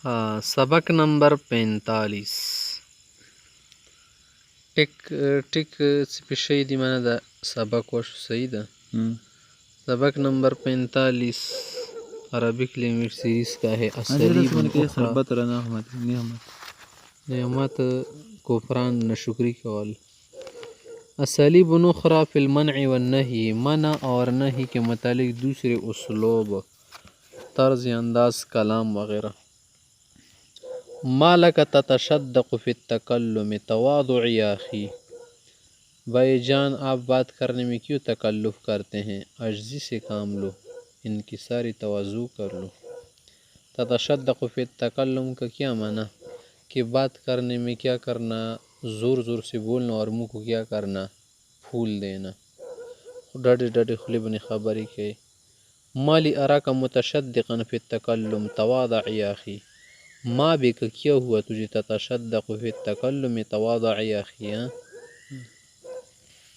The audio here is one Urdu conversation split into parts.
ہاں، سبق نمبر 45. ټیک سپیشي دی معنی دا سبق وشو، صحیح ده. سبق نمبر 45 عربک لینگویج سیریز کا ہے. اسالیب نعمت کفران نشکری کول. اسالیب اخرى فی المنع والنہی، منع اور نہی کے متعلق دوسرے اسلوب، طرز انداز، کلام وغیرہ. ما لک تتشدق فی التکلم، تواضع یا اخی. بھائی جان آپ بات کرنے میں کیوں تکلف کرتے ہیں؟ عجزی سے کام لو، انکساری تواضع کر لو. تتشدق فی التکلم کا کیا معنی؟ کہ بات کرنے میں کیا کرنا؟ زور زور سے بولنا اور منہ کو کیا کرنا؟ پھول دینا. ڈاڈی ڈاڈی خلی بنی خبری کے. مالی اراک متشدقا فی التکلم تواضع یا اخی. ما بک کیا ہوا تجھے تتشدق فی التکلم تواضع یا اخی؟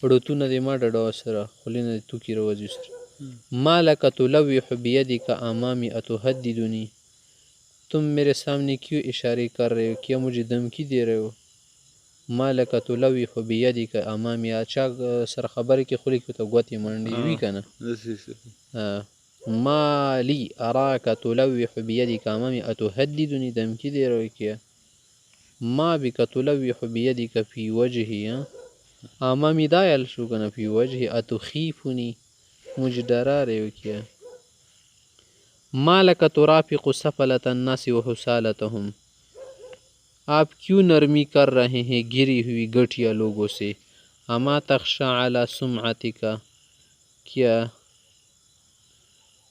اڑتو ندی ما ڈاڈو سرا خلی ندی تو کی روزی سر. ما لک تلوح بیدک امامی اتحددنی، تم میرے سامنے کیوں اشارے کر رہے ہو؟ کیا مجھے دھمکی دے رہے ہو؟ ما لک تلوح بیدک امامی، اچھا سر خبر کی خلی کی تو گوتی منڈی ہوئی کنا. ما لی اراک تلوح بیدک امامی اتحددنی، دھمکی دے رہے ہو کیا؟ ما بک تلوح بیدک فی وجہی، امامی دایل شو کنا، فی وجہی اتخیفنی، مجھے ڈرا رہے ہو کیا؟ ما لک ترافق سفلۃ الناس وحسالتهم، آپ کیوں نرمی کر رہے ہیں گری ہوئی گٹھیا لوگوں سے؟ اما تخشى علی سمعتک، کیا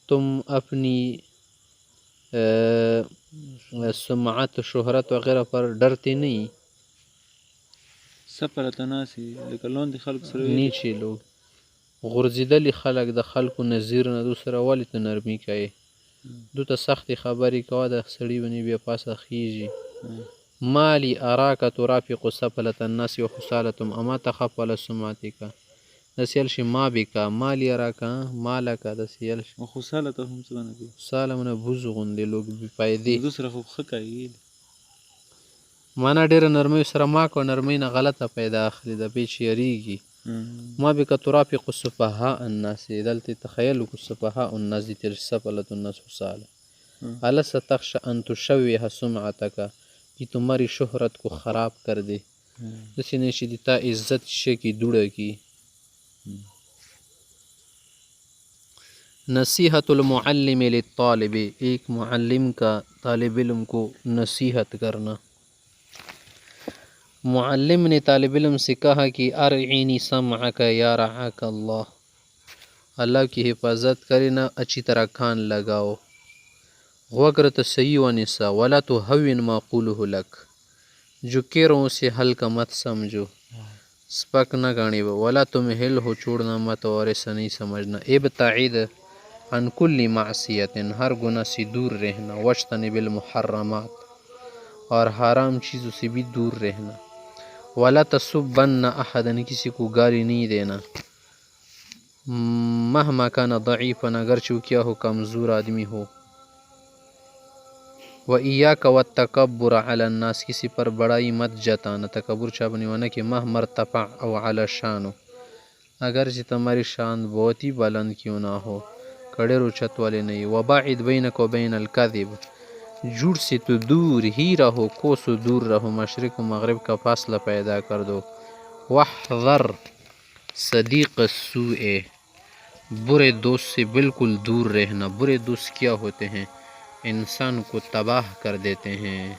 تم اپنی سمعت، شہرت وغیرہ پر ڈرتے نہیں؟ سفلۃ الناس لکلون دی خلق سروی نیچے لوگ غرزیدلی خلق د خلقو نظیر نه دو سره والی ته نرمی کوي، دو ته سختی خبری کوه د سړی ونی بیا پاسه خیجی. مالی اراک ترافق سفلۃ الناس وحسالتهم اما تخاف علی سمعتک، دسیل شی ما بکا، مالی اراک مالکا دسیل شی وحسالتهم سبحانه بی سالمونه بوز غنده لوگ بی پایدی. دوسرا خوب خکایی مانا ډیر نرمی سره ما کو، نرمی نه غلطه پیدا اخلی د پیچ یریږي. ما بک ترافق السفهاء الناس، دلته تخیل کو سفهاء الناس دی تر سفلۃ الناس وصال. الست تخشى ان تشوه سمعتک، کہ تمہاری شہرت کو خراب کر دے، جیسے نیشی دیتا عزت شے کی دوڑا کی. نصیحت المعلم للطالب، ایک معلم کا طالب علم کو نصیحت کرنا. معلم نے طالب علم سے کہا کہ ارعینی سمعک یا رعاک اللہ، اللہ کی حفاظت کرنا، اچھی طرح کان لگاؤ. غوگر تسیع ونسا ولا تهون ما قوله لک، جو کہہ رہا ہوں اسے ہلکا مت سمجھو، سپک نہ گاڑی وہ. ولا تمہل ہو، چھوڑنا مت اور ایسا نہیں سمجھنا. ابتعد عن کل معصیت، ہر گناہ سے دور رہنا. واجتنب المحرمات، اور حرام چیزوں سے بھی دور رہنا. ولا تسبن احدا، کسی کو گالی نہیں دینا. مہما کان ضعیفا، اگرچہ وہ کیا ہو کمزور آدمی ہو. وإياك والتکبر علی الناس، کسی پر بڑائی مت جتانا. تکبر چا بنی وانا کہ مہما ارتفع او علی شانو، اگرچہ تمہاری شان بہت ہی بلند کیوں نہ ہو، کڑے روچت والے نہیں. وباعد بینک و بین الکذب، جھوٹ سے تو دور ہی رہو، کوسو دور رہو، مشرق و مغرب کا فاصلہ پیدا کر دو. واحذر صدیق السوء، برے دوست سے بالکل دور رہنا. برے دوست کیا ہوتے ہیں؟ انسان کو تباہ کر دیتے ہیں.